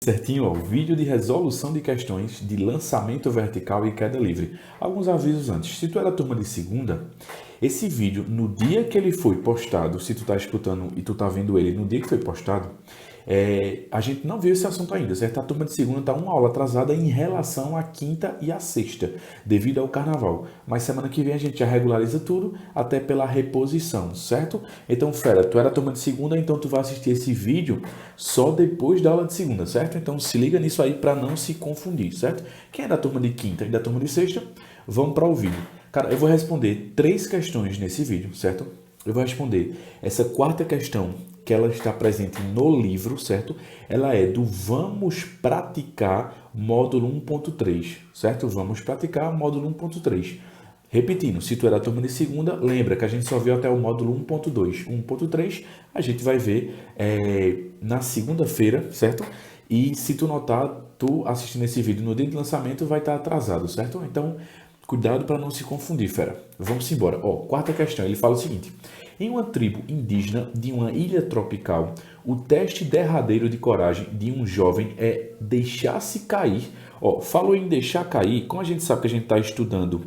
Certinho, ó, vídeo de resolução de questões de lançamento vertical e queda livre. Alguns avisos antes. Se tu é da turma de segunda, esse vídeo, no dia que ele foi postado, se tu tá escutando e tu tá vendo ele no dia que foi postado, a gente não viu esse assunto ainda, certo? A turma de segunda está uma aula atrasada em relação à quinta e à sexta, devido ao carnaval. Mas semana que vem a gente já regulariza tudo, até pela reposição, certo? Então, fera, tu era a turma de segunda, então tu vai assistir esse vídeo só depois da aula de segunda, certo? Então se liga nisso aí para não se confundir, certo? Quem é da turma de quinta e da turma de sexta, vamos para o vídeo. Cara, eu vou responder 3 questões nesse vídeo, certo? Eu vou responder essa quarta questão, que ela está presente no livro, certo? Ela é do Vamos Praticar módulo 1.3, certo? Vamos praticar módulo 1.3. Repetindo, se tu é da turma de segunda, lembra que a gente só viu até o módulo 1.2. 1.3 a gente vai ver na segunda-feira, certo? E se tu notar, tu assistindo esse vídeo no dia de lançamento vai estar atrasado, certo? Então, cuidado para não se confundir, fera. Vamos embora. Ó, quarta questão, ele fala o seguinte: em uma tribo indígena de uma ilha tropical, o teste derradeiro de coragem de um jovem é deixar-se cair. Ó, falou em deixar cair, como a gente sabe que a gente está estudando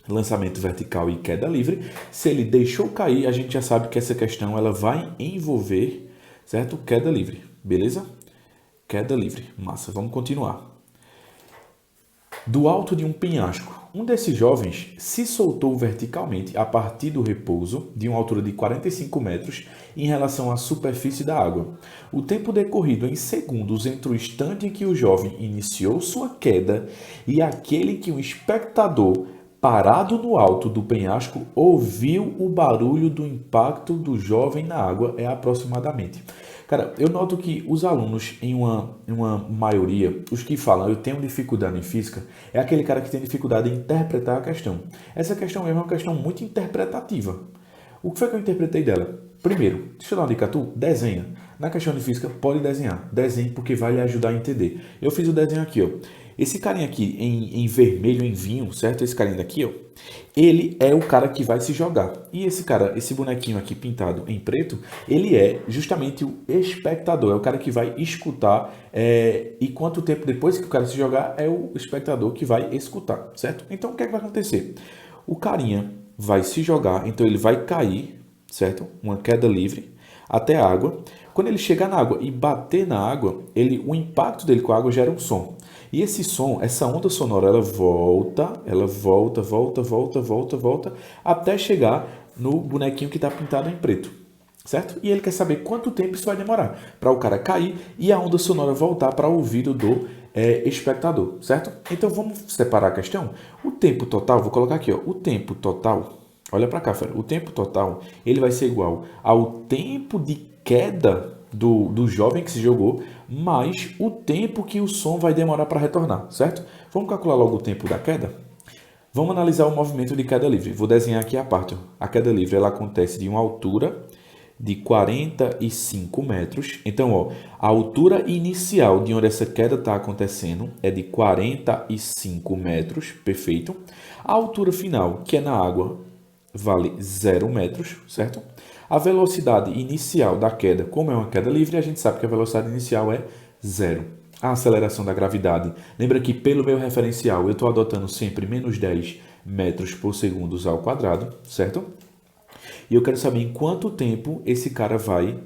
lançamento vertical e queda livre, se ele deixou cair, a gente já sabe que essa questão ela vai envolver, certo? Queda livre, beleza? Queda livre, massa, vamos continuar. Do alto de um penhasco, um desses jovens se soltou verticalmente a partir do repouso, de uma altura de 45 metros, em relação à superfície da água. O tempo decorrido em segundos entre o instante em que o jovem iniciou sua queda e aquele que um espectador, parado no alto do penhasco, ouviu o barulho do impacto do jovem na água é aproximadamente. Cara, eu noto que os alunos, em uma maioria, os que falam eu tenho dificuldade em física, é aquele cara que tem dificuldade em interpretar a questão. Essa questão mesmo é uma questão muito interpretativa. O que foi que eu interpretei dela? Primeiro, deixa eu dar uma dica, tu desenha. Na questão de física, pode desenhar. Desenhe porque vai lhe ajudar a entender. Eu fiz o desenho aqui, ó. Esse carinha aqui em vermelho, em vinho, certo? Esse carinha daqui, ó. Ele é o cara que vai se jogar. E esse cara, esse bonequinho aqui pintado em preto, ele é justamente o espectador. É o cara que vai escutar. E quanto tempo depois que o cara se jogar, é o espectador que vai escutar, certo? Então, o que é que vai acontecer? O carinha vai se jogar, então ele vai cair, certo? Uma queda livre até a água. Quando ele chegar na água e bater na água, o impacto dele com a água gera um som. E esse som, essa onda sonora, ela volta, até chegar no bonequinho que está pintado em preto, certo? E ele quer saber quanto tempo isso vai demorar para o cara cair e a onda sonora voltar para o ouvido do espectador, certo? Então vamos separar a questão. O tempo total, vou colocar aqui, ó, o tempo total, olha para cá, fera, o tempo total, ele vai ser igual ao tempo de queda do jovem que se jogou, mais o tempo que o som vai demorar para retornar, certo? Vamos calcular logo o tempo da queda? Vamos analisar o movimento de queda livre. Vou desenhar aqui a parte. A queda livre ela acontece de uma altura de 45 metros. Então, ó, a altura inicial de onde essa queda está acontecendo é de 45 metros, perfeito. A altura final, que é na água, vale 0 metros, certo? A velocidade inicial da queda, como é uma queda livre, a gente sabe que a velocidade inicial é 0. A aceleração da gravidade, lembra que pelo meu referencial eu estou adotando sempre menos 10 metros por segundo ao quadrado, certo? E eu quero saber em quanto tempo esse cara vai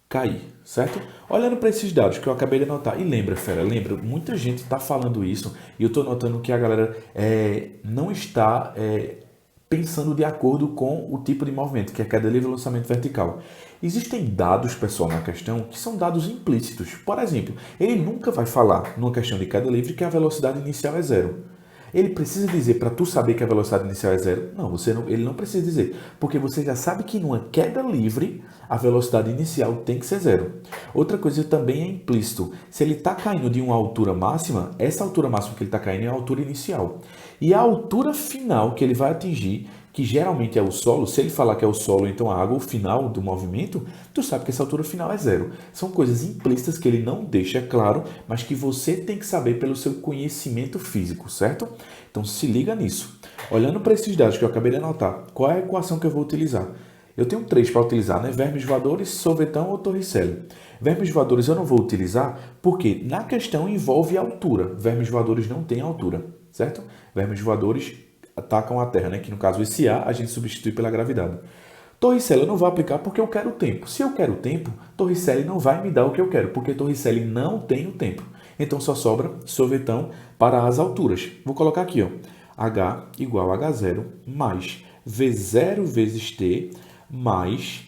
cair, certo? Olhando para esses dados que eu acabei de anotar, e lembra, fera, lembra, muita gente está falando isso e eu estou notando que a galera não está pensando de acordo com o tipo de movimento, que é queda livre e lançamento vertical. Existem dados, pessoal, na questão que são dados implícitos. Por exemplo, ele nunca vai falar, numa questão de queda livre, que a velocidade inicial é 0. Ele precisa dizer para tu saber que a velocidade inicial é 0? Não, ele não precisa dizer, porque você já sabe que numa queda livre a velocidade inicial tem que ser 0. Outra coisa também é implícito. Se ele está caindo de uma altura máxima, essa altura máxima que ele está caindo é a altura inicial. E a altura final que ele vai atingir, que geralmente é o solo, se ele falar que é o solo, então a água, o final do movimento, tu sabe que essa altura final é 0. São coisas implícitas que ele não deixa claro, mas que você tem que saber pelo seu conhecimento físico, certo? Então se liga nisso. Olhando para esses dados que eu acabei de anotar, qual é a equação que eu vou utilizar? Eu tenho três para utilizar, né? Vermes voadores, sorvetão ou torricelli. Vermes voadores eu não vou utilizar porque na questão envolve altura. Vermes voadores não têm altura, certo? Vermes voadores atacam a Terra, né? Que no caso esse A gente substitui pela gravidade. Torricelli eu não vou aplicar porque eu quero o tempo. Se eu quero o tempo, Torricelli não vai me dar o que eu quero, porque Torricelli não tem o tempo. Então só sobra sorvetão para as alturas. Vou colocar aqui, ó, H igual a H0 mais V0 vezes T mais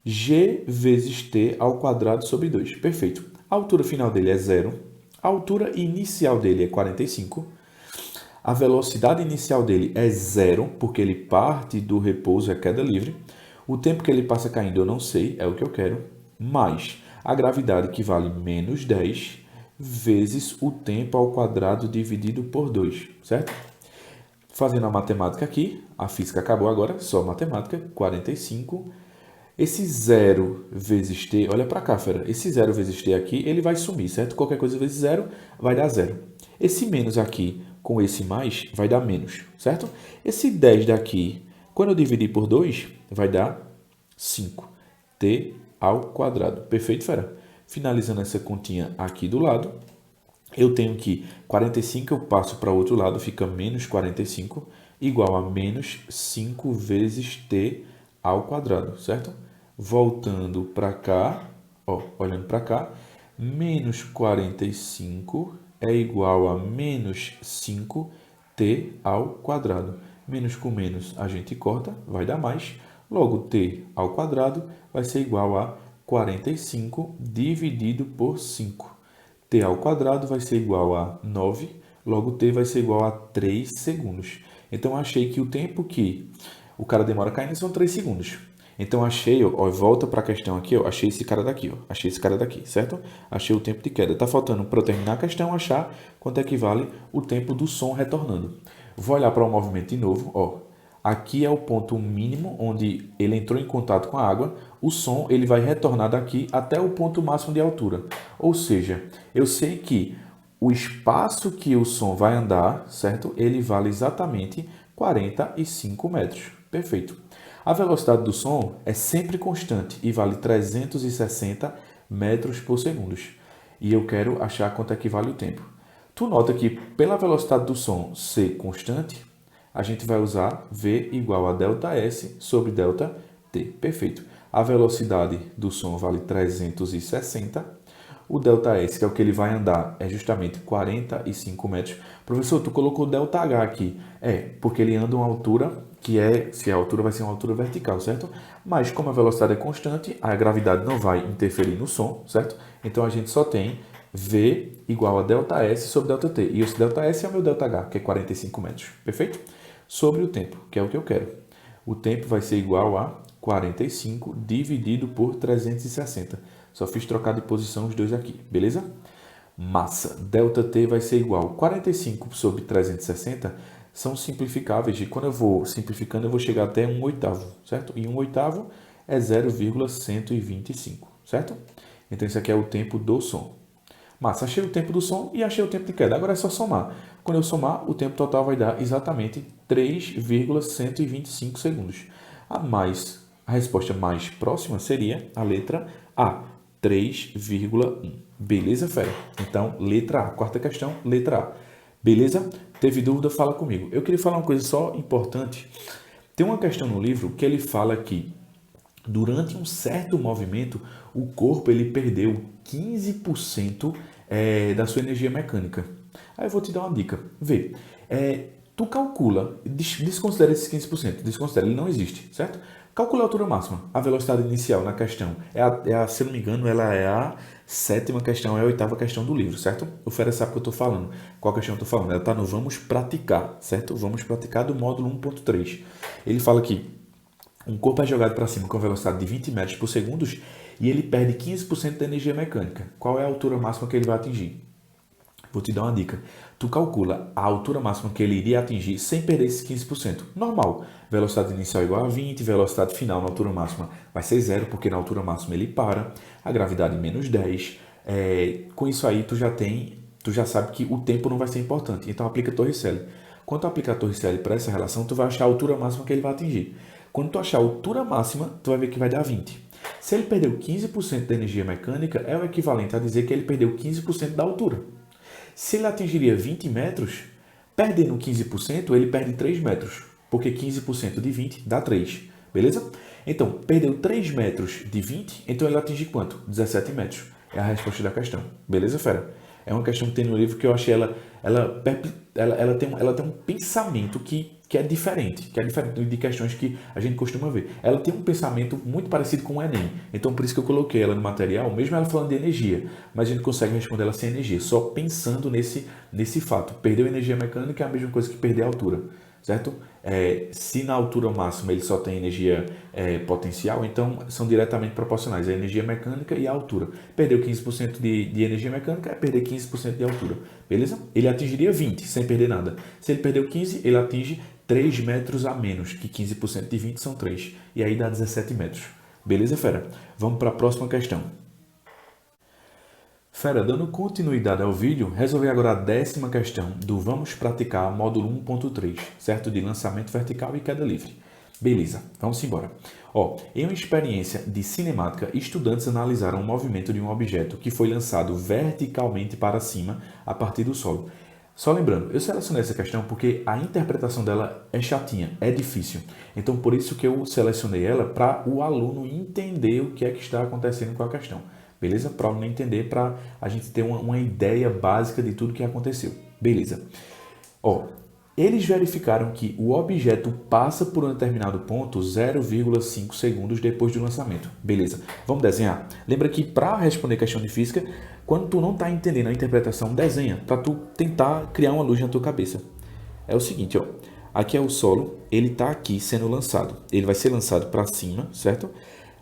G vezes T ao quadrado sobre 2. Perfeito. A altura final dele é 0. A altura inicial dele é 45. A velocidade inicial dele é 0, porque ele parte do repouso, é queda livre. O tempo que ele passa caindo eu não sei, é o que eu quero. Mais a gravidade, que vale menos 10, vezes o tempo ao quadrado dividido por 2, certo? Fazendo a matemática aqui, a física acabou agora, só matemática, 45. Esse 0 vezes t, olha para cá, fera, esse 0 vezes t aqui, ele vai sumir, certo? Qualquer coisa vezes 0 vai dar 0. Esse menos aqui com esse mais vai dar menos, certo? Esse 10 daqui, quando eu dividir por 2, vai dar 5t ao quadrado. Perfeito, fera? Finalizando essa continha aqui do lado, eu tenho que 45 eu passo para o outro lado, fica menos 45, igual a menos 5 vezes t ao quadrado, certo? Voltando para cá, ó, olhando para cá, menos 45 é igual a menos 5t ao quadrado. Menos com menos a gente corta, vai dar mais. Logo, t ao quadrado vai ser igual a 45 dividido por 5. T ao quadrado vai ser igual a 9, logo t vai ser igual a 3 segundos. Então, achei que o tempo que o cara demora caindo são 3 segundos. Então, achei, ó, volta para a questão aqui, ó, achei esse cara daqui, ó, achei esse cara daqui, certo? Achei o tempo de queda. Tá faltando para eu terminar a questão, achar quanto equivale o tempo do som retornando. Vou olhar para o movimento de novo, ó. Aqui é o ponto mínimo onde ele entrou em contato com a água. O som ele vai retornar daqui até o ponto máximo de altura. Ou seja, eu sei que o espaço que o som vai andar, certo? Ele vale exatamente 45 metros. Perfeito. A velocidade do som é sempre constante e vale 360 metros por segundo. E eu quero achar quanto equivale o tempo. Tu nota que pela velocidade do som ser constante, a gente vai usar V igual a ΔS sobre ΔT. Perfeito. A velocidade do som vale 360. O ΔS, que é o que ele vai andar, é justamente 45 metros. Professor, tu colocou ΔH aqui. É, porque ele anda uma altura que é, se a altura vai ser uma altura vertical, certo? Mas como a velocidade é constante, a gravidade não vai interferir no som, certo? Então a gente só tem V igual a ΔS sobre ΔT. E esse ΔS é o meu ΔH, que é 45 metros. Perfeito? Sobre o tempo, que é o que eu quero. O tempo vai ser igual a 45 dividido por 360. Só fiz trocar de posição os dois aqui, beleza? Massa, ΔT vai ser igual a 45 sobre 360, são simplificáveis. E quando eu vou simplificando, eu vou chegar até 1/8, certo? E 1/8 é 0,125, certo? Então, isso aqui é o tempo do som. Massa, achei o tempo do som e achei o tempo de queda. Agora é só somar. Quando eu somar, o tempo total vai dar exatamente 3,125 segundos. A resposta mais próxima seria a letra A, 3,1. Beleza, fera? Então, letra A. Quarta questão, letra A. Beleza? Teve dúvida? Fala comigo. Eu queria falar uma coisa só importante. Tem uma questão no livro que ele fala que durante um certo movimento, o corpo ele perdeu 15% da sua energia mecânica. Aí eu vou te dar uma dica. Vê, tu calcula, desconsidera esses 15%, desconsidera, ele não existe, certo? Calcula a altura máxima. A velocidade inicial na questão, se eu não me engano, ela é a sétima questão, é a oitava questão do livro, certo? O Fera sabe o que eu estou falando. Qual questão eu estou falando? Ela está no Vamos Praticar, certo? Vamos Praticar do módulo 1.3. Ele fala que um corpo é jogado para cima com velocidade de 20 metros por segundo e ele perde 15% da energia mecânica. Qual é a altura máxima que ele vai atingir? Vou te dar uma dica. Tu calcula a altura máxima que ele iria atingir sem perder esses 15%. Normal. Velocidade inicial igual a 20, velocidade final na altura máxima vai ser 0, porque na altura máxima ele para. A gravidade menos 10. Com isso aí, tu já sabe que o tempo não vai ser importante. Então, aplica Torricelli. Quando tu aplicar Torricelli para essa relação, tu vai achar a altura máxima que ele vai atingir. Quando tu achar a altura máxima, tu vai ver que vai dar 20. Se ele perdeu 15% da energia mecânica, é o equivalente a dizer que ele perdeu 15% da altura. Se ele atingiria 20 metros, perdendo 15%, ele perde 3 metros, porque 15% de 20 dá 3, beleza? Então, perdeu 3 metros de 20, então ele atinge quanto? 17 metros. É a resposta da questão, beleza, fera? É uma questão que tem no livro que eu achei ela tem um pensamento que é diferente de questões que a gente costuma ver. Ela tem um pensamento muito parecido com o Enem, então por isso que eu coloquei ela no material, mesmo ela falando de energia, mas a gente consegue responder ela sem energia, só pensando nesse fato. Perder energia mecânica é a mesma coisa que perder a altura, certo? Se na altura máxima ele só tem energia potencial, então são diretamente proporcionais a energia mecânica e a altura. Perdeu 15% de energia mecânica, é perder 15% de altura, beleza? Ele atingiria 20 sem perder nada. Se ele perdeu 15, ele atinge 3 metros a menos, que 15% de 20 são 3, e aí dá 17 metros. Beleza, fera? Vamos para a próxima questão. Fera, dando continuidade ao vídeo, resolvi agora a 10ª questão do Vamos Praticar módulo 1.3, certo? De lançamento vertical e queda livre. Beleza, vamos embora. Em uma experiência de cinemática, estudantes analisaram o movimento de um objeto que foi lançado verticalmente para cima a partir do solo. Só lembrando, eu selecionei essa questão porque a interpretação dela é chatinha, é difícil. Então, por isso que eu selecionei ela para o aluno entender o que é que está acontecendo com a questão. Beleza? Para o aluno entender, para a gente ter uma ideia básica de tudo que aconteceu. Beleza. Eles verificaram que o objeto passa por um determinado ponto 0,5 segundos depois do lançamento. Beleza. Vamos desenhar? Lembra que para responder questão de física, quando tu não está entendendo a interpretação, desenha, para tu tentar criar uma luz na tua cabeça. É o seguinte, aqui é o solo, ele está aqui sendo lançado. Ele vai ser lançado para cima, certo?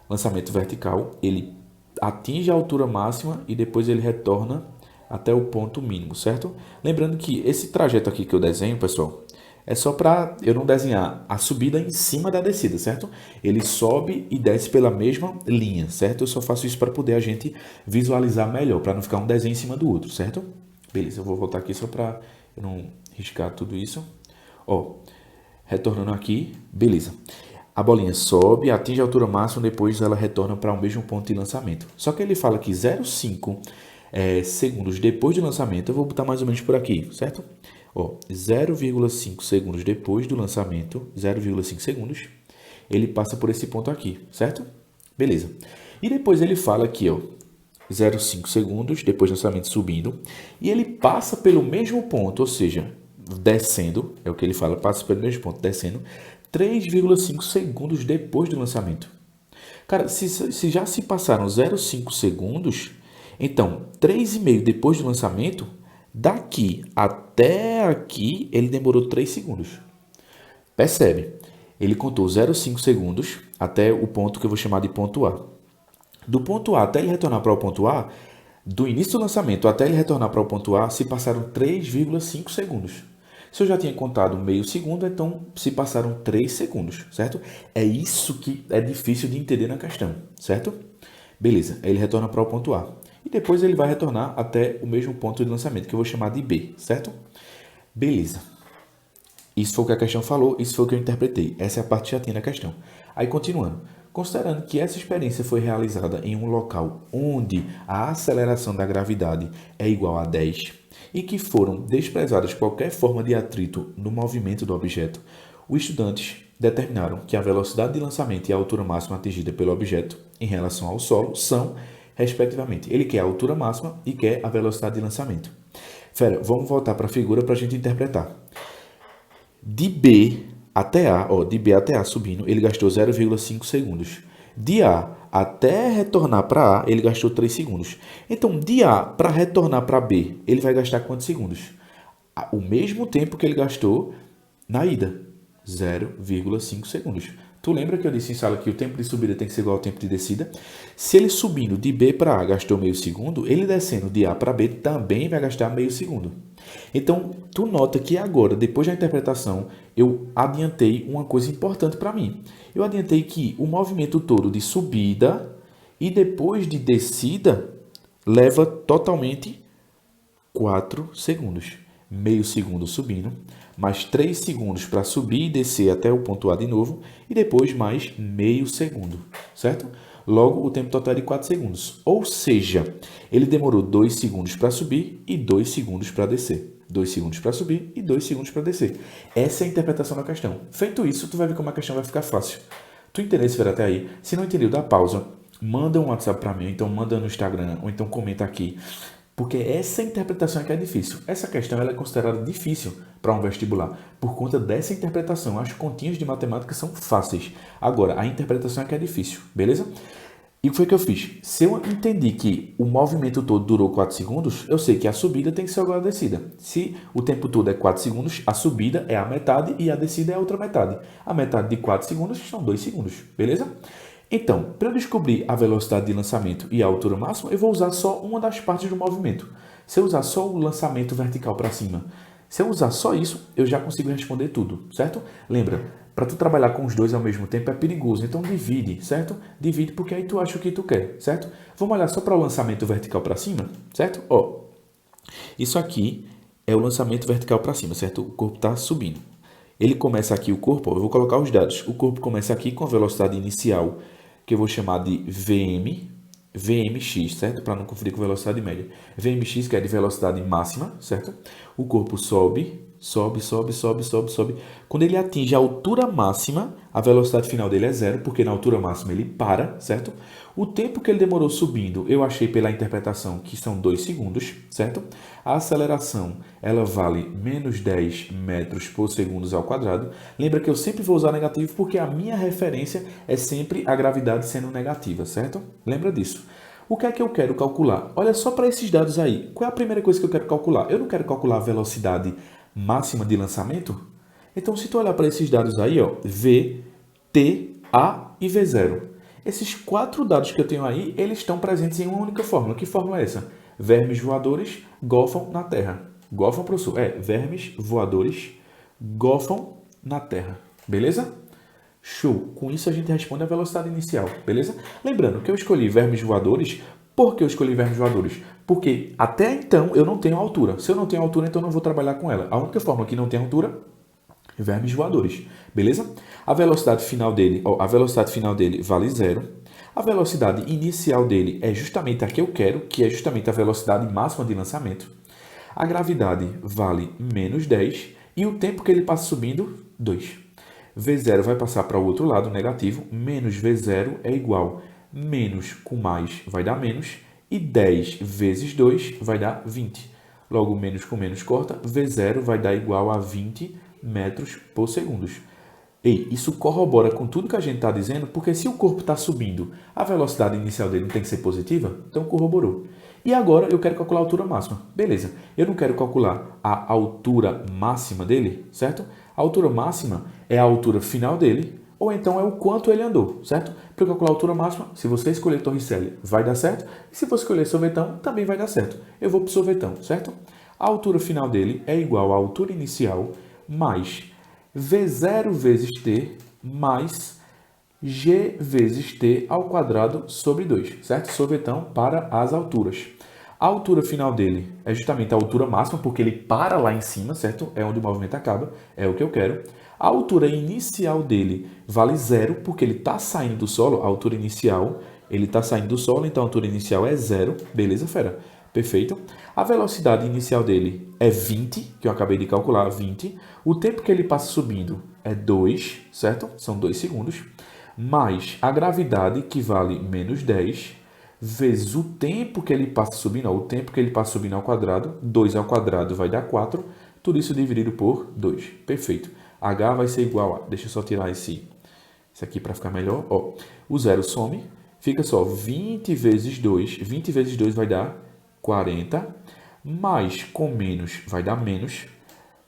Lançamento vertical, ele atinge a altura máxima e depois ele retorna até o ponto mínimo, certo? Lembrando que esse trajeto aqui que eu desenho, pessoal, é só para eu não desenhar a subida em cima da descida, certo? Ele sobe e desce pela mesma linha, certo? Eu só faço isso para poder a gente visualizar melhor, para não ficar um desenho em cima do outro, certo? Beleza, eu vou voltar aqui só para eu não riscar tudo isso. Retornando aqui, beleza. A bolinha sobe, atinge a altura máxima, depois ela retorna para o mesmo ponto de lançamento. Só que ele fala que 0,5 segundos depois do lançamento, eu vou botar mais ou menos por aqui, certo? 0,5 segundos depois do lançamento, 0,5 segundos, ele passa por esse ponto aqui, certo? Beleza. E depois ele fala aqui, 0,5 segundos depois do lançamento subindo, e ele passa pelo mesmo ponto, ou seja, descendo, é o que ele fala, passa pelo mesmo ponto, descendo, 3,5 segundos depois do lançamento. Cara, se já se passaram 0,5 segundos, então 3,5 depois do lançamento, daqui até aqui, ele demorou 3 segundos. Percebe? Ele contou 0,5 segundos até o ponto que eu vou chamar de ponto A. Do ponto A até ele retornar para o ponto A, do início do lançamento até ele retornar para o ponto A, se passaram 3,5 segundos. Se eu já tinha contado meio segundo, então se passaram 3 segundos, certo? É isso que é difícil de entender na questão, certo? Beleza, ele retorna para o ponto A. E depois ele vai retornar até o mesmo ponto de lançamento, que eu vou chamar de B, certo? Beleza. Isso foi o que a questão falou, isso foi o que eu interpretei. Essa é a parte chatinha da questão. Aí, continuando. Considerando que essa experiência foi realizada em um local onde a aceleração da gravidade é igual a 10 e que foram desprezadas qualquer forma de atrito no movimento do objeto, os estudantes determinaram que a velocidade de lançamento e a altura máxima atingida pelo objeto em relação ao solo são, respectivamente, ele quer a altura máxima e quer a velocidade de lançamento. Fera, vamos voltar para a figura para a gente interpretar. De B até A subindo, ele gastou 0,5 segundos. De A até retornar para A, ele gastou 3 segundos. Então, de A para retornar para B, ele vai gastar quantos segundos? O mesmo tempo que ele gastou na ida, 0,5 segundos. Tu lembra que eu disse em sala que o tempo de subida tem que ser igual ao tempo de descida? Se ele subindo de B para A gastou meio segundo, ele descendo de A para B também vai gastar meio segundo. Então, tu nota que agora, depois da interpretação, eu adiantei uma coisa importante para mim. Eu adiantei que o movimento todo de subida e depois de descida leva totalmente 4 segundos. Meio segundo subindo, mais 3 segundos para subir e descer até o ponto A de novo, e depois mais meio segundo, certo? Logo, o tempo total é de 4 segundos. Ou seja, ele demorou 2 segundos para subir e 2 segundos para descer. 2 segundos para subir e 2 segundos para descer. Essa é a interpretação da questão. Feito isso, tu vai ver como a questão vai ficar fácil. Tu entendeu esse até aí? Se não entendeu, dá pausa. Manda um WhatsApp para mim, ou então manda no Instagram, ou então comenta aqui. Porque essa interpretação é que é difícil. Essa questão ela é considerada difícil para um vestibular. Por conta dessa interpretação, as continhas de matemática são fáceis. Agora, a interpretação é que é difícil, beleza? E o que foi que eu fiz? Se eu entendi que o movimento todo durou 4 segundos, eu sei que a subida tem que ser igual à descida. Se o tempo todo é 4 segundos, a subida é a metade e a descida é a outra metade. A metade de 4 segundos são 2 segundos, beleza? Então, para eu descobrir a velocidade de lançamento e a altura máxima, eu vou usar só uma das partes do movimento. Se eu usar só o lançamento vertical para cima, se eu usar só isso, eu já consigo responder tudo, certo? Lembra, para tu trabalhar com os dois ao mesmo tempo é perigoso, então divide, certo? Divide porque aí tu acha o que tu quer, certo? Vamos olhar só para o lançamento vertical para cima, certo? Ó, isso aqui é o lançamento vertical para cima, certo? O corpo está subindo. Ele começa aqui, o corpo, ó, eu vou colocar os dados. O corpo começa aqui com a velocidade inicial, que eu vou chamar de Vmx, certo? Para não confundir com velocidade média. Vmx, que é de velocidade máxima, certo? O corpo sobe. Quando ele atinge a altura máxima, a velocidade final dele é zero, porque na altura máxima ele para, certo? O tempo que ele demorou subindo, eu achei pela interpretação que são 2 segundos, certo? A aceleração, ela vale menos 10 metros por segundo ao quadrado. Lembra que eu sempre vou usar negativo porque a minha referência é sempre a gravidade sendo negativa, certo? Lembra disso. O que é que eu quero calcular? Olha só para esses dados aí. Qual é a primeira coisa que eu quero calcular? Eu não quero calcular a velocidade máxima de lançamento? Então, se tu olhar para esses dados aí, ó, V, T, A e V0. Esses 4 dados que eu tenho aí, eles estão presentes em uma única fórmula. Que fórmula é essa? Vermes voadores golfam na Terra. Golfam, professor? Vermes voadores golfam na Terra. Beleza? Show! Com isso a gente responde a velocidade inicial, beleza? Lembrando que eu escolhi vermes voadores. Por que eu escolhi vermes voadores? Porque até então eu não tenho altura. Se eu não tenho altura, então eu não vou trabalhar com ela. A única forma que não tem altura, vermes voadores, beleza? A velocidade final dele, vale zero. A velocidade inicial dele é justamente a que eu quero, que é justamente a velocidade máxima de lançamento. A gravidade vale menos 10 e o tempo que ele passa subindo, 2. V0 vai passar para o outro lado, negativo, menos V0 é igual menos com mais vai dar menos, e 10 vezes 2 vai dar 20. Logo, menos com menos corta, V0 vai dar igual a 20 metros por segundo. Ei, isso corrobora com tudo que a gente está dizendo, porque se o corpo está subindo, a velocidade inicial dele não tem que ser positiva, então corroborou. E agora eu quero calcular a altura máxima. Beleza, eu não quero calcular a altura máxima dele, certo? A altura máxima é a altura final dele, ou então é o quanto ele andou, certo? Para calcular a altura máxima, se você escolher Torricelli, vai dar certo. E se você escolher sorvetão, também vai dar certo. Eu vou para o sorvetão, certo? A altura final dele é igual à altura inicial mais V0 vezes T mais G vezes T ao quadrado sobre 2, certo? Sorvetão para as alturas. A altura final dele é justamente a altura máxima, porque ele para lá em cima, certo? É onde o movimento acaba, é o que eu quero. A altura inicial dele vale zero, porque ele está saindo do solo. A altura inicial, ele está saindo do solo, então a altura inicial é zero. Beleza, fera? Perfeito. A velocidade inicial dele é 20, que eu acabei de calcular, 20. O tempo que ele passa subindo é 2, certo? São 2 segundos. Mais a gravidade, que vale menos 10, vezes o tempo que ele passa subindo, o tempo que ele passa subindo ao quadrado, 2 ao quadrado vai dar 4, tudo isso dividido por 2. Perfeito. H vai ser igual a, deixa eu só tirar esse aqui para ficar melhor, ó. O zero some, fica só 20 vezes 2, 20 vezes 2 vai dar 40, mais com menos vai dar menos,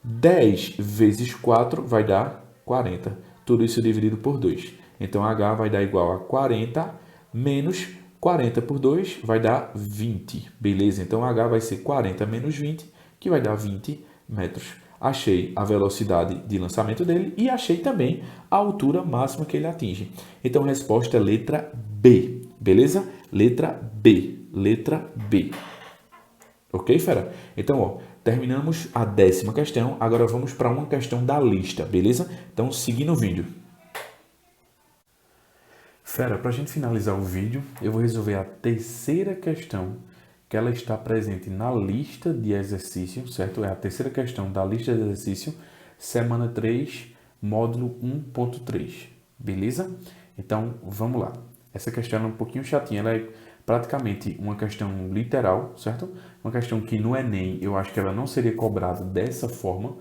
10 vezes 4 vai dar 40, tudo isso dividido por 2. Então, H vai dar igual a 40 menos 40 por 2 vai dar 20. Beleza? Então, H vai ser 40 menos 20, que vai dar 20 metros. Achei a velocidade de lançamento dele e achei também a altura máxima que ele atinge. Então, a resposta é letra B. Beleza? Letra B. Letra B. Ok, fera? Então, ó, terminamos a 10ª questão, agora vamos para uma questão da lista, beleza? Então, seguindo o vídeo. Fera, para a gente finalizar o vídeo, eu vou resolver a 3ª questão, que ela está presente na lista de exercício, certo? É a 3ª questão da lista de exercício, semana 3, módulo 1.3, beleza? Então, vamos lá. Essa questão é um pouquinho chatinha, ela é praticamente uma questão literal, certo? Uma questão que no Enem eu acho que ela não seria cobrada dessa forma.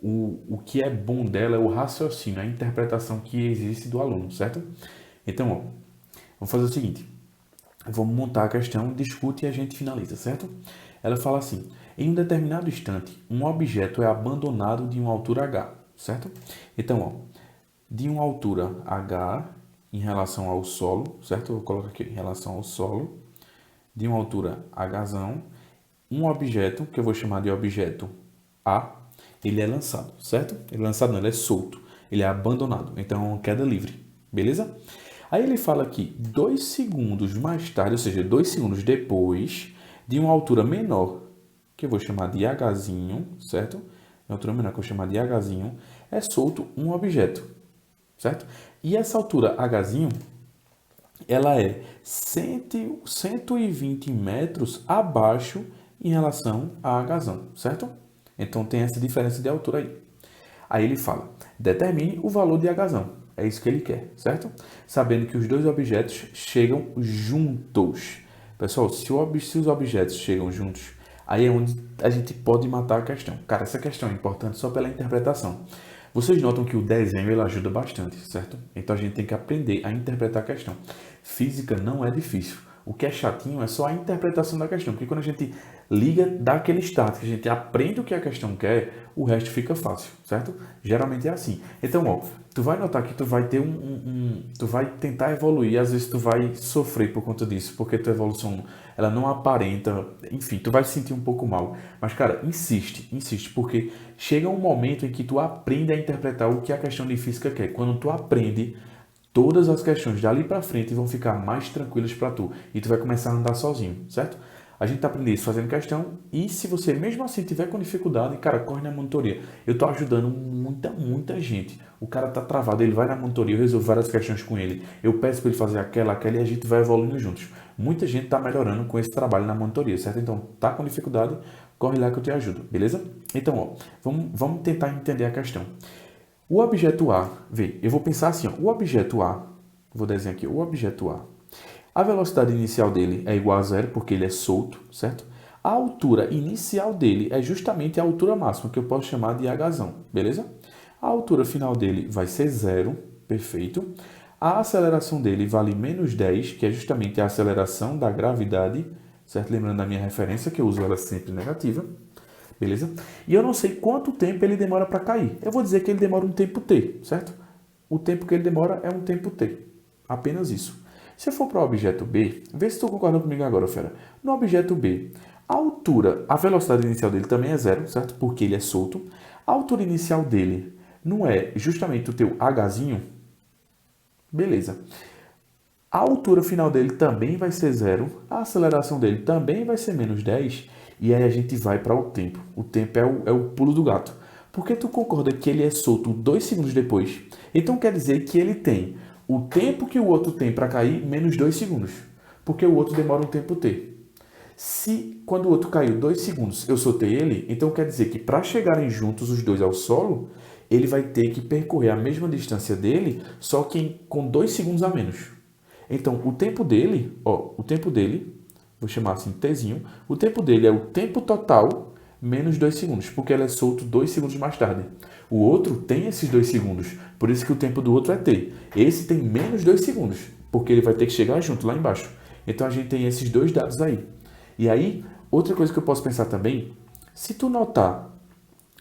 O que é bom dela é o raciocínio, a interpretação que existe do aluno, certo? Então, ó, vamos fazer o seguinte. Vamos montar a questão, discute e a gente finaliza, certo? Ela fala assim: em um determinado instante, um objeto é abandonado de uma altura h, certo? Então, ó, de uma altura h em relação ao solo, certo? Eu vou colocar aqui em relação ao solo, de uma altura h, um objeto, que eu vou chamar de objeto A, ele é lançado, certo? Ele é lançado não, ele é solto, ele é abandonado, então é uma queda livre, beleza? Aí ele fala que 2 segundos mais tarde, ou seja, 2 segundos depois, de uma altura menor, que eu vou chamar de h, certo? De altura menor, que eu vou chamar de h, é solto um objeto, certo? E essa altura h, ela é 120 metros abaixo em relação a h, certo? Então tem essa diferença de altura aí. Aí ele fala, determine o valor de h. É isso que ele quer, certo? Sabendo que os dois objetos chegam juntos. Pessoal, se os objetos chegam juntos, aí é onde a gente pode matar a questão. Cara, essa questão é importante só pela interpretação. Vocês notam que o desenho ele ajuda bastante, certo? Então a gente tem que aprender a interpretar a questão. Física não é difícil. O que é chatinho é só a interpretação da questão, porque quando a gente liga, dá aquele start, que a gente aprende o que a questão quer, o resto fica fácil, certo? Geralmente é assim. Então, ó, tu vai notar que tu vai ter tu vai tentar evoluir, e às vezes tu vai sofrer por conta disso, porque tua evolução, ela não aparenta, enfim, tu vai se sentir um pouco mal. Mas, cara, insiste, porque chega um momento em que tu aprende a interpretar o que a questão de física quer. Quando tu aprende, todas as questões dali para frente vão ficar mais tranquilas para tu e tu vai começar a andar sozinho, certo? A gente tá aprendendo isso fazendo questão e se você mesmo assim tiver com dificuldade, cara, corre na monitoria. Eu tô ajudando muita gente. O cara tá travado, ele vai na monitoria, eu resolvo várias questões com ele. Eu peço para ele fazer aquela e a gente vai evoluindo juntos. Muita gente tá melhorando com esse trabalho na monitoria, certo? Então, tá com dificuldade, corre lá que eu te ajudo, beleza? Então, ó, vamos tentar entender a questão. O objeto A, vê, eu vou pensar assim, ó, o objeto A, vou desenhar aqui, o objeto A velocidade inicial dele é igual a zero, porque ele é solto, certo? A altura inicial dele é justamente a altura máxima, que eu posso chamar de h, beleza? A altura final dele vai ser zero, perfeito. A aceleração dele vale menos 10, que é justamente a aceleração da gravidade, certo? Lembrando da minha referência, que eu uso ela sempre negativa. Beleza? E eu não sei quanto tempo ele demora para cair. Eu vou dizer que ele demora um tempo t, certo? O tempo que ele demora é um tempo t. Apenas isso. Se eu for para o objeto B, vê se tu concorda comigo agora, fera. No objeto B, a altura, a velocidade inicial dele também é zero, certo? Porque ele é solto. A altura inicial dele não é justamente o teu h? Beleza. A altura final dele também vai ser zero. A aceleração dele também vai ser menos 10. E aí a gente vai para o tempo. O tempo é o pulo do gato. Porque tu concorda que ele é solto 2 segundos depois? Então quer dizer que ele tem o tempo que o outro tem para cair menos 2 segundos. Porque o outro demora um tempo t. Se quando o outro caiu 2 segundos eu soltei ele, então quer dizer que para chegarem juntos os dois ao solo, ele vai ter que percorrer a mesma distância dele, só que com 2 segundos a menos. Então o tempo dele, vou chamar assim tzinho, o tempo dele é o tempo total menos 2 segundos, porque ele é solto 2 segundos mais tarde. O outro tem esses 2 segundos, por isso que o tempo do outro é t. Esse tem menos 2 segundos, porque ele vai ter que chegar junto lá embaixo. Então a gente tem esses dois dados aí. E aí, outra coisa que eu posso pensar também, se tu notar,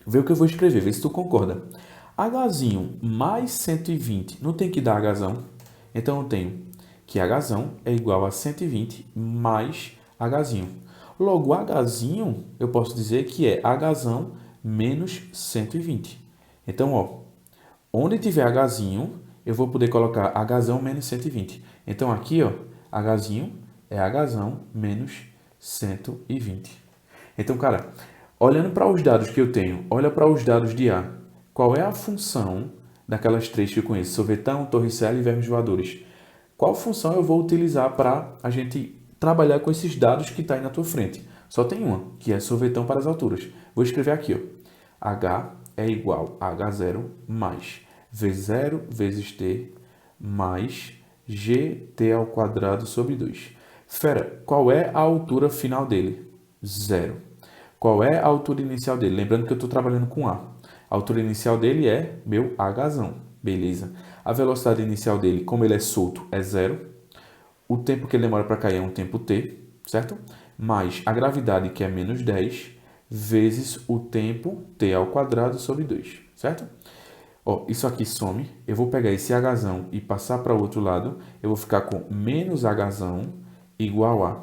vê o que eu vou escrever, vê se tu concorda. H mais 120 não tem que dar H. Então eu tenho que H é igual a 120 mais H. Logo, H eu posso dizer que é H menos 120. Então, ó, onde tiver H, eu vou poder colocar H menos 120. Então, aqui, ó, H é H menos 120. Então, cara, Olhando para os dados que eu tenho, olha para os dados de A. Qual é a função daquelas três que eu conheço? Sorvetão, torricela e vermes voadores. Qual função eu vou utilizar para a gente trabalhar com esses dados que está aí na tua frente? Só tem uma, que é sorvetão para as alturas. Vou escrever aqui, ó. H é igual a H0 mais V0 vezes T mais GT ao quadrado sobre 2. Fera, qual é a altura final dele? 0. Qual é a altura inicial dele? Lembrando que eu estou trabalhando com A. A altura inicial dele é meu Hzão. Beleza. A velocidade inicial dele, como ele é solto, é 0. O tempo que ele demora para cair é um tempo t, certo? Mais a gravidade, que é menos 10, vezes o tempo t ao quadrado sobre 2, certo? Ó, isso aqui some. Eu vou pegar esse Hzão e passar para o outro lado. Eu vou ficar com menos Hzão igual a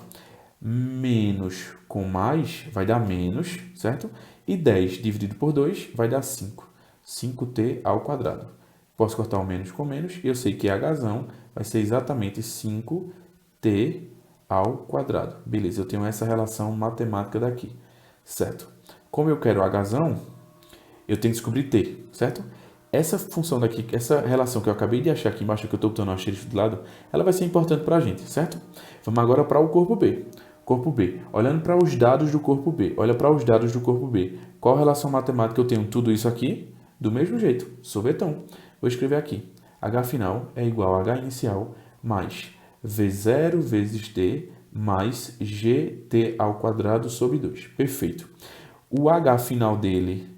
menos com mais vai dar menos, certo? E 10 dividido por 2 vai dar 5. 5t ao quadrado. Posso cortar o menos com menos e eu sei que Hzão vai ser exatamente 5t ao quadrado. Beleza, eu tenho essa relação matemática daqui, certo? Como eu quero Hzão, eu tenho que descobrir t, certo? Essa função daqui, essa relação que eu acabei de achar aqui embaixo, que eu estou botando o asterisco do lado, ela vai ser importante para a gente, certo? Vamos agora para o corpo B. Corpo B. Olhando para os dados do corpo B. Olha para os dados do corpo B. Qual relação matemática eu tenho tudo isso aqui? Do mesmo jeito, sorvetão. Vou escrever aqui. H final é igual a H inicial mais V0 vezes T mais GT ao quadrado sobre 2. Perfeito. O H final dele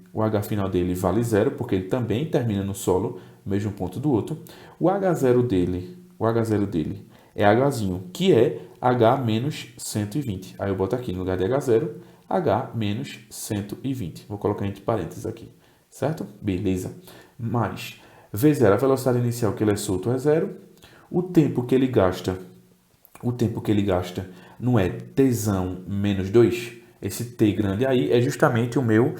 vale 0, porque ele também termina no solo, mesmo ponto do outro. O H0 dele é Hzinho, que é H menos 120. Aí eu boto aqui no lugar de H0, H menos 120. Vou colocar entre parênteses aqui, certo? Beleza. Mais V0, a velocidade inicial que ele é solto é 0. O tempo que ele gasta não é Tzão menos 2? Esse T grande aí é justamente o meu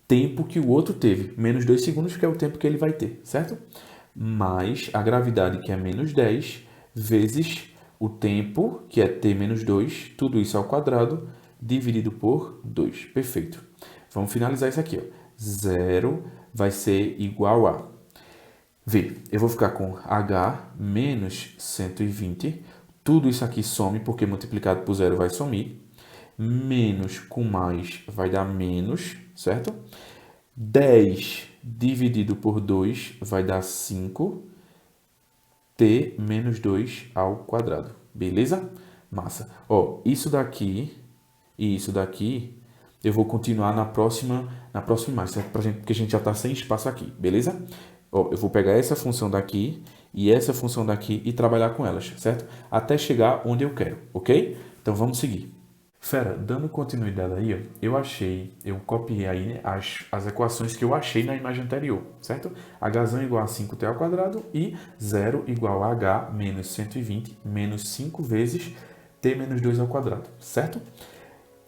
tempo que o outro teve, menos 2 segundos, que é o tempo que ele vai ter, certo? Mais a gravidade, que é menos 10, vezes o tempo, que é t menos 2, tudo isso ao quadrado, dividido por 2. Perfeito. Vamos finalizar isso aqui, ó. 0 vai ser igual a... Vê, eu vou ficar com H menos 120. Tudo isso aqui some, porque multiplicado por 0 vai sumir. Menos com mais vai dar menos, certo? 10 dividido por 2 vai dar 5. T menos 2 ao quadrado. Beleza? Massa. Ó, isso daqui e isso daqui eu vou continuar na próxima imagem, certo? Porque a gente já está sem espaço aqui, beleza? Ó, eu vou pegar essa função daqui e essa função daqui e trabalhar com elas, certo? Até chegar onde eu quero, ok? Então vamos seguir. Fera, dando continuidade aí, ó, eu copiei aí, né, as equações que eu achei na imagem anterior, certo? Hzão igual a 5t ao quadrado e 0 igual a h menos 120 menos 5 vezes t menos 2 ao quadrado, certo?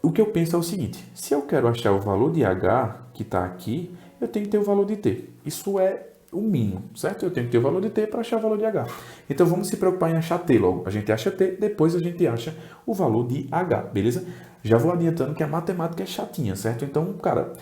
O que eu penso é o seguinte, se eu quero achar o valor de h que está aqui, eu tenho que ter o valor de t. Isso é o mínimo, certo? Eu tenho que ter o valor de t para achar o valor de h. Então, vamos se preocupar em achar t logo. A gente acha t, depois a gente acha o valor de h, beleza? Já vou adiantando que a matemática é chatinha, certo? Então, cara,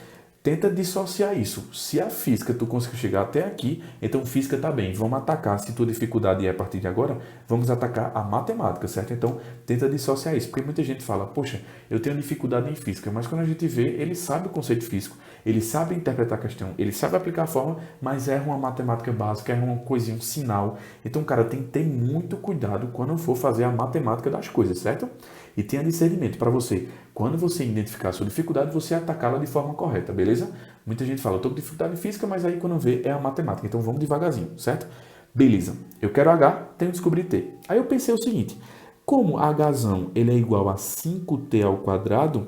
tenta dissociar isso. Se a física tu conseguiu chegar até aqui, então física tá bem. Vamos atacar, se tua dificuldade é a partir de agora, vamos atacar a matemática, certo? Então, tenta dissociar isso. Porque muita gente fala, poxa, eu tenho dificuldade em física. Mas quando a gente vê, ele sabe o conceito físico. Ele sabe interpretar a questão, ele sabe aplicar a forma, mas erra uma matemática básica, erra uma coisinha, um sinal. Então, cara, tem que ter muito cuidado quando for fazer a matemática das coisas, certo? E tenha discernimento para você. Quando você identificar a sua dificuldade, você atacá-la de forma correta, beleza? Muita gente fala, eu estou com dificuldade em física, mas aí quando vê é a matemática. Então, vamos devagarzinho, certo? Beleza. Eu quero H, tenho que descobrir T. Aí eu pensei o seguinte, como Hzão ele é igual a 5t ao quadrado,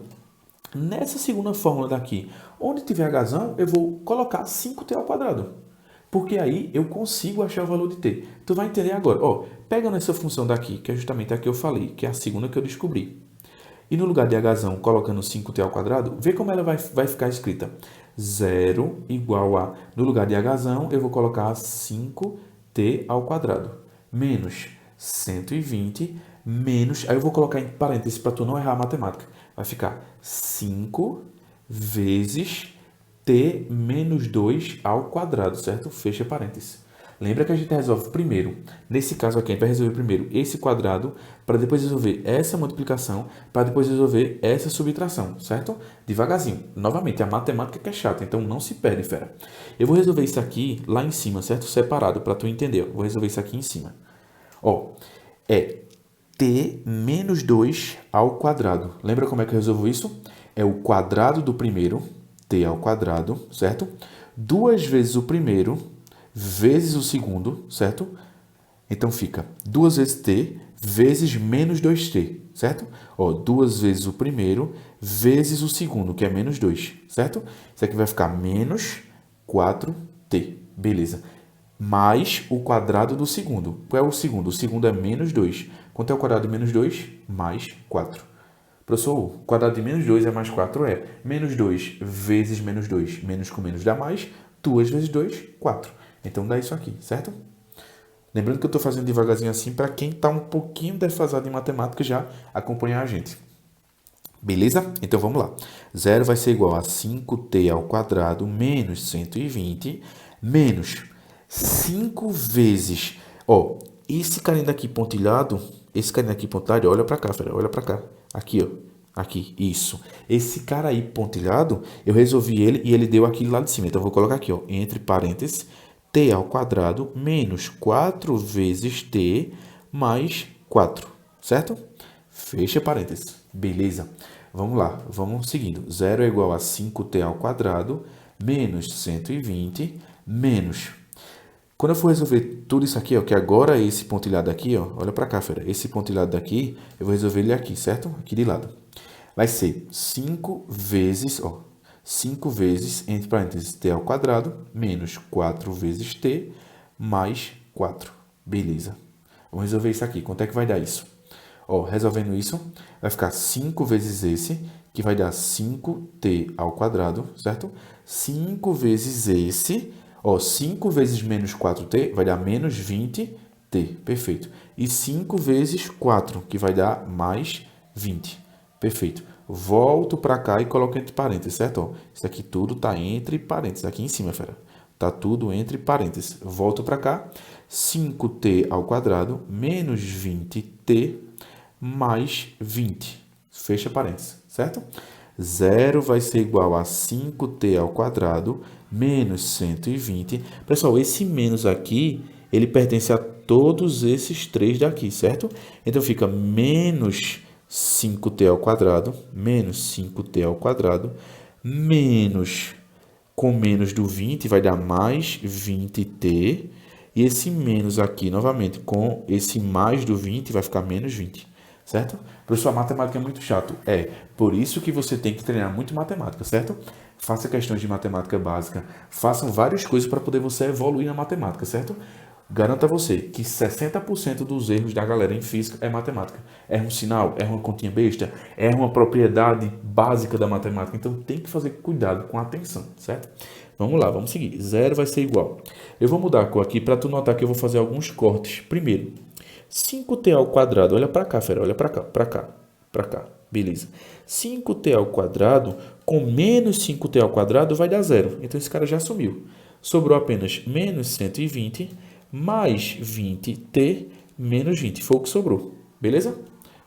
nessa segunda fórmula daqui, onde tiver Hzão, eu vou colocar 5t ao quadrado. Porque aí eu consigo achar o valor de t. Tu vai entender agora. Ó, pegando essa função daqui, que é justamente a que eu falei, que é a segunda que eu descobri. E no lugar de Hzão, colocando 5t ao quadrado, vê como ela vai ficar escrita. 0 igual a... No lugar de Hzão, eu vou colocar 5t ao quadrado. Menos 120, menos... Aí eu vou colocar em parênteses para tu não errar a matemática. Vai ficar 5 vezes t menos 2 ao quadrado, certo? Fecha parênteses. Lembra que a gente resolve primeiro, nesse caso aqui, a gente vai resolver primeiro esse quadrado, para depois resolver essa multiplicação, para depois resolver essa subtração, certo? Devagarzinho. Novamente, a matemática que é chata, então não se perde, fera. Eu vou resolver isso aqui lá em cima, certo? Separado, para tu entender. Eu vou resolver isso aqui em cima. Ó, é t menos 2 ao quadrado. Lembra como é que eu resolvo isso? É o quadrado do primeiro, t ao quadrado, certo? 2 vezes o primeiro vezes o segundo, certo? Então fica 2 vezes t vezes menos 2t, certo? Ó, 2 vezes o primeiro vezes o segundo, que é menos 2, certo? Isso aqui vai ficar menos 4t, beleza. Mais o quadrado do segundo. Qual é o segundo? O segundo é menos 2. Quanto é o quadrado de menos 2? Mais 4. Professor, o quadrado de menos 2 é mais 4? É. Menos 2 vezes menos 2. Menos com menos dá mais. 2 vezes 2, 4. Então dá isso aqui, certo? Lembrando que eu estou fazendo devagarzinho assim para quem está um pouquinho defasado em matemática já acompanhar a gente. Beleza? Então vamos lá. 0 vai ser igual a 5t ao quadrado menos 120 menos 5 vezes... Ó, esse carinha daqui pontilhado, olha para cá, fera, olha para cá. Aqui, ó. Aqui, isso. Esse cara aí pontilhado, eu resolvi ele e ele deu aquilo lá de cima. Então, eu vou colocar aqui, ó, entre parênteses, t ao quadrado menos 4 vezes t mais 4, certo? Fecha parênteses. Beleza. Vamos lá, vamos seguindo. 0 é igual a 5t ao quadrado menos 120 menos... Quando eu for resolver tudo isso aqui, ó, que agora é esse pontilhado aqui, ó, olha para cá, fera. Esse pontilhado daqui, eu vou resolver ele aqui, certo? Aqui de lado. Vai ser 5 vezes, ó, 5 vezes, entre parênteses, t ao quadrado, menos 4 vezes t, mais 4. Beleza. Vamos resolver isso aqui. Quanto é que vai dar isso? Ó, resolvendo isso, vai ficar 5 vezes esse, que vai dar 5t ao quadrado, certo? 5 vezes esse... Ó, 5 vezes menos 4t vai dar menos 20t. Perfeito. E 5 vezes 4, que vai dar mais 20. Perfeito. Volto para cá e coloco entre parênteses, certo? Ó, isso aqui tudo está entre parênteses. Aqui em cima, fera. Está tudo entre parênteses. Volto para cá. 5t ao quadrado menos 20t mais 20. Fecha parênteses, certo? 0 vai ser igual a 5t ao quadrado menos 120. Pessoal, esse menos aqui, ele pertence a todos esses três daqui, certo? Então, fica menos 5t ao quadrado, menos 5t ao quadrado, menos, com menos do 20, vai dar mais 20t. E esse menos aqui, novamente, com esse mais do 20, vai ficar menos 20. Certo? Professor, a matemática é muito chato. É, por isso que você tem que treinar muito matemática, certo? Faça questões de matemática básica, façam várias coisas para poder você evoluir na matemática, certo? Garanto a você que 60% dos erros da galera em física é matemática. Erra um sinal, erra uma continha besta, erra uma propriedade básica da matemática. Então tem que fazer cuidado com atenção, certo? Vamos lá, vamos seguir. 0 vai ser igual. Eu vou mudar a cor aqui para tu notar que eu vou fazer alguns cortes. Primeiro, 5t ao quadrado, olha para cá, fera, olha para cá, para cá, beleza. 5t ao quadrado com menos 5t ao quadrado vai dar 0. Então, esse cara já sumiu. Sobrou apenas menos 120 mais 20t menos 20. Foi o que sobrou, beleza?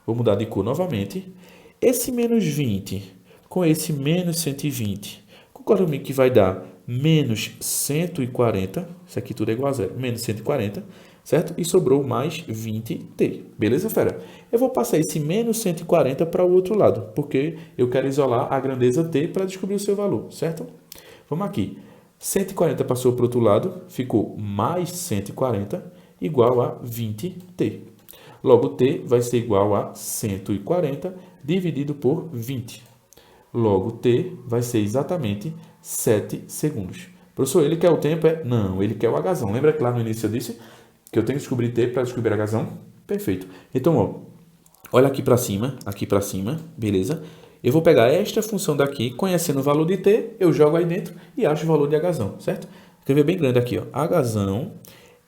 Vou mudar de cor novamente. Esse menos 20 com esse menos 120, concorda comigo que vai dar menos 140. Isso aqui tudo é igual a 0. Menos 140. Certo? E sobrou mais 20t. Beleza, fera? Eu vou passar esse menos 140 para o outro lado, porque eu quero isolar a grandeza t para descobrir o seu valor, certo? Vamos aqui. 140 passou para o outro lado, ficou mais 140 igual a 20t. Logo, t vai ser igual a 140 dividido por 20. Logo, t vai ser exatamente 7 segundos. Professor, ele quer o tempo? Não, ele quer o Hzão. Lembra que lá no início eu disse que eu tenho que descobrir t para descobrir Hzão? Perfeito. Então, ó, olha aqui para cima, beleza? Eu vou pegar esta função daqui, conhecendo o valor de t, eu jogo aí dentro e acho o valor de Hzão, certo? Escrever bem grande aqui, ó. Hzão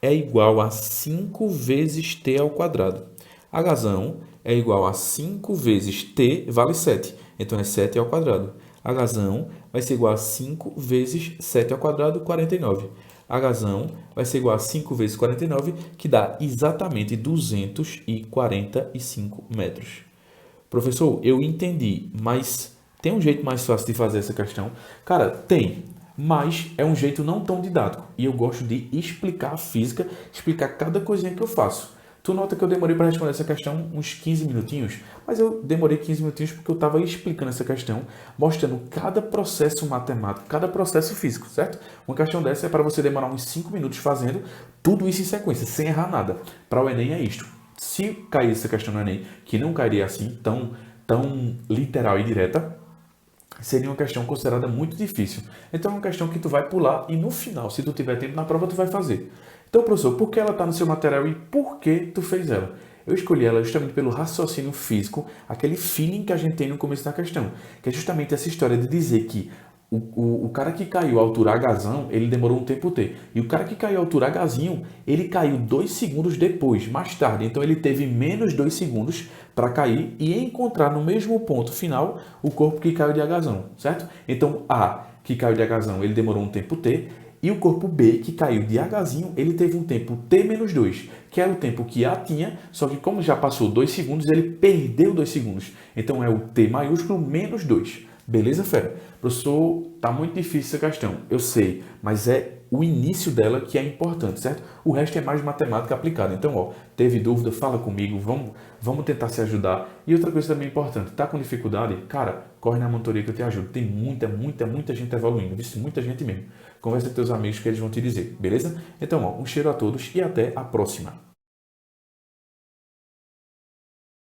é igual a 5 vezes t ao quadrado. Hzão é igual a 5 vezes t vale 7. Então, é 7 ao quadrado. A razão vai ser igual a 5 vezes 7 ao quadrado, 49. A razão vai ser igual a 5 vezes 49, que dá exatamente 245 metros. Professor, eu entendi, mas tem um jeito mais fácil de fazer essa questão? Cara, tem, mas é um jeito não tão didático. E eu gosto de explicar a física, explicar cada coisinha que eu faço. Tu nota que eu demorei para responder essa questão uns 15 minutinhos, mas eu demorei 15 minutinhos porque eu estava explicando essa questão, mostrando cada processo matemático, cada processo físico, certo? Uma questão dessa é para você demorar uns 5 minutos fazendo tudo isso em sequência, sem errar nada. Para o Enem é isto. Se cair essa questão no Enem, que não cairia assim, tão literal e direta, seria uma questão considerada muito difícil. Então é uma questão que tu vai pular e no final, se tu tiver tempo na prova, tu vai fazer. Então, professor, por que ela está no seu material e por que tu fez ela? Eu escolhi ela justamente pelo raciocínio físico, aquele feeling que a gente tem no começo da questão, que é justamente essa história de dizer que o cara que caiu à altura Hzão, ele demorou um tempo T. E o cara que caiu à altura Hzinho, ele caiu 2 segundos depois, mais tarde. Então ele teve menos 2 segundos para cair e encontrar no mesmo ponto final o corpo que caiu de Hzão, certo? Então A, que caiu de Hzão, ele demorou um tempo T. E o corpo B, que caiu de Hzinho, ele teve um tempo T menos 2, que era o tempo que A tinha, só que como já passou 2 segundos, ele perdeu 2 segundos. Então é o T maiúsculo menos 2. Beleza, fera? Professor, tá muito difícil essa questão. Eu sei, mas é o início dela que é importante, certo? O resto é mais matemática aplicada. Então, ó, teve dúvida, fala comigo, vamos tentar se ajudar. E outra coisa também importante, tá com dificuldade? Cara, corre na monitoria que eu te ajudo. Tem muita gente evoluindo, viu? Muita gente mesmo. Conversa com teus amigos que eles vão te dizer, beleza? Então, ó, um cheiro a todos e até a próxima.